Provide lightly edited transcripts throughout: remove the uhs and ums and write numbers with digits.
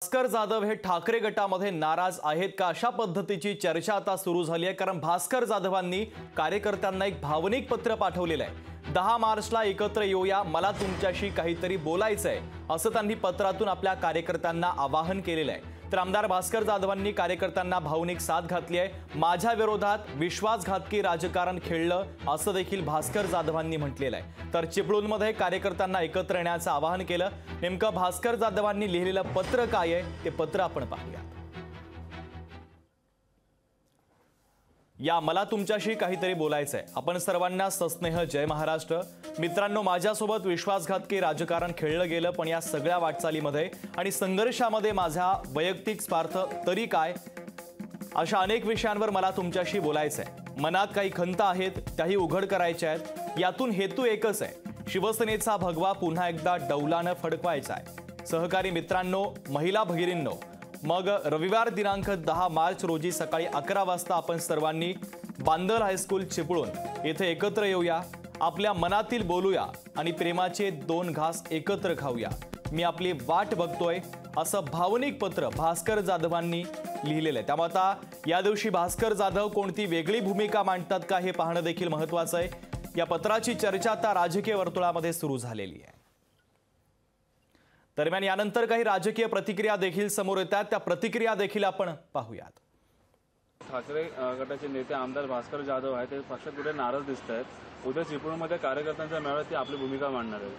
भास्कर जाधव हे ठाकरे गटामध्ये नाराज आहेत का अशा पद्धतीची चर्चा आता सुरू झाली आहे। कारण भास्कर जाधवांनी कार्यकर्त्यांना एक भावनिक पत्र पाठवलेलं आहे। 10 मार्चला एकत्र येऊया, मला तुमच्याशी काहीतरी बोलायचं आहे असं त्यांनी पत्रातून आपल्या कार्यकर्त्यांना आवाहन केलेलं आहे। तर आमदार भास्कर जाधवांनी कार्यकर्त्यांना भावनिक साथ घातली आहे। माझ्या विरोधात विश्वासघातकी राजकारण खेळलं असं देखील भास्कर जाधवांनी म्हटलेलं आहे। तर चिपळूणमध्ये कार्यकर्त्यांना एकत्र येण्याचं आवाहन केलं। नेमकं भास्कर जाधवांनी लिहिलेलं पत्र काय आहे ते पत्र आपण पाहूया। या मला तुमच्याशी काहीतरी बोलायचंय। आपण सर्वांना सस्नेह जय महाराष्ट्र। मित्रांनो, माझ्यासोबत विश्वासघातकी राजकारण खेळलं गेलं, पण या सगळ्या वाटचालीमध्ये आणि संघर्षामध्ये माझा वैयक्तिक स्वार्थ तरी काय, अशा अनेक विषयांवर मला तुमच्याशी बोलायचंय। मनात काही खंत आहेत, त्याही उघड करायच्या आहेत। यातून हेतू एकच आहे, शिवसेनेचा भगवा पुन्हा एकदा डौलानं फडकवायचा आहे। सहकारी मित्रांनो, महिला भगिनींनो, मग रविवार दिनांक 10 मार्च रोजी सकाळी 11 वाजता आपण सर्वांनी बांदल हायस्कूल चिपळूण येथे एकत्र येऊया, आपल्या मनातील बोलूया आणि प्रेमाचे 2 घास एकत्र खाऊया। मी आपली वाट बघतोय असं भावनिक पत्र भास्कर जाधवांनी लिहिलेलं आहे। त्यामुळे आता या दिवशी भास्कर जाधव कोणती वेगळी भूमिका मांडतात का हे पाहणं देखील महत्त्वाचं आहे। या पत्राची चर्चा आता राजकीय वर्तुळामध्ये सुरू झालेली आहे। दरम्यान यानंतर काही राजकीय प्रतिक्रिया देखील समोर येतात, त्या प्रतिक्रिया देखील आपण पाहूयात। ठाकरे गटाचे नेते आमदार भास्कर जाधव आहेत, ते पक्षात कुठे नाराज दिसत आहेत। उद्या चिपळूणमध्ये कार्यकर्त्यांच्या मेळाव्यात ते आपली भूमिका मांडणार आहेत।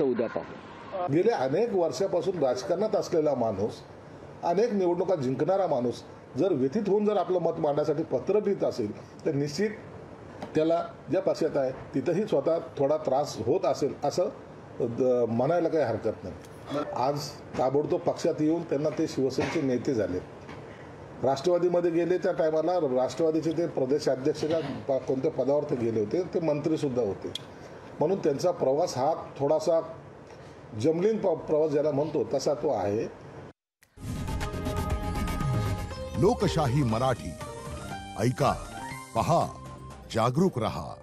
उद्या पाहू। गेल्या अनेक वर्षापासून राजकारणात असलेला माणूस, अनेक निवडणुका जिंकणारा माणूस जर व्यथित होऊन जर आपलं मत मांडण्यासाठी पत्र लिहित असेल तर निश्चित त्याला ज्या पक्षात आहे तिथंही स्वतः थोडा त्रास होत असेल असं म्हणायला काही हरकत नाही। आज ताबडतोब पक्षात येऊन त्यांना ते शिवसेनेचे नेते झाले। राष्ट्रवादीमध्ये गेले त्या टायमाला राष्ट्रवादीचे ते प्रदेशाध्यक्ष का कोणत्या पदावर ते गेले होते, ते मंत्री सुद्धा होते। म्हणून त्यांचा प्रवास हा थोडासा जमलीन प्रवास ज्याला म्हणतो तसा तो आहे। लोकशाही मराठी ऐका, पहा, जागरूक रहा।